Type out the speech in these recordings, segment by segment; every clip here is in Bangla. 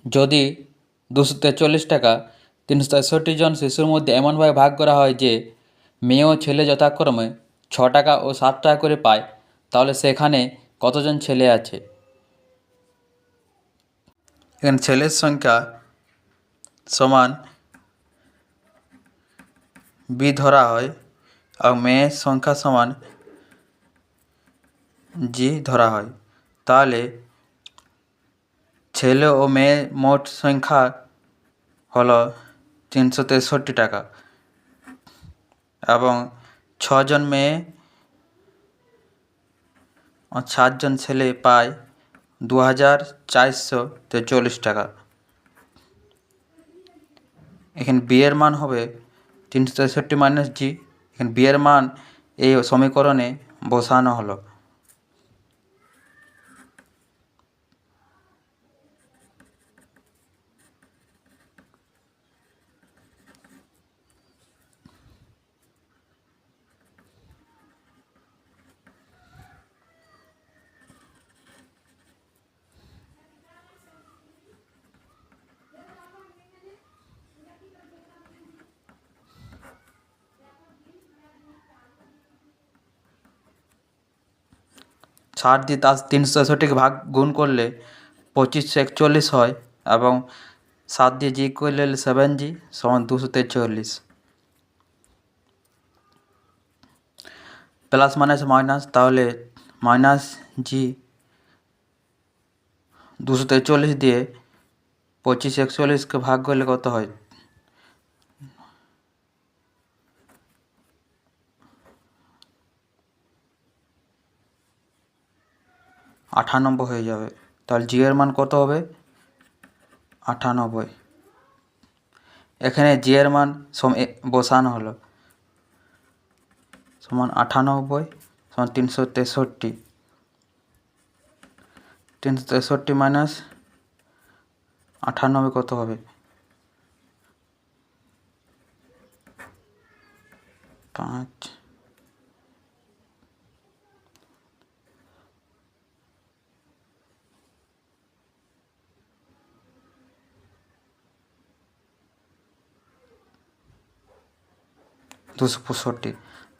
যদি 243 টাকা 363 জন শিশুর মধ্যে এমনভাবে ভাগ করা হয় যে মেয়ে ও ছেলে যথাক্রমে 6 টাকা ও 7 টাকা করে পায়, তাহলে সেখানে কতজন ছেলে আছে? এখানে ছেলের সংখ্যা সমান বি ধরা হয় আর মেয়ের সংখ্যা সমান জি ধরা হয়। তাহলে ছেলে ও মেয়ে মোট সংখ্যা হলো 363 টাকা এবং 6 জন মেয়ে ও 7 জন ছেলে পায় 2443 টাকা। এখানে বিয়ের মান হবে 363 মাইনাস জি। এখানে বিয়ের মান এই সমীকরণে বসানো হলো। ষাট দিয়ে তার 363 ভাগ গুণ করলে 2541 হয় এবং 7 দিয়ে জি করলে 7G সমান 243। প্লাস মাইনাস মাইনাস, তাহলে মাইনাস জি 243 দিয়ে 2541কে ভাগ করলে কত হয়? 98 হয়ে যাবে। তাহলে জি এর মান কত হবে? 98। এখানে জি এর মান বসানো হলো সমান 98 সমান 363। 363 মাইনাস 98 কত হবে? 5।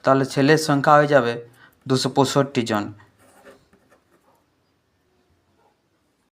তাহলে ছেলের সংখ্যা হয়ে যাবে 265 জন।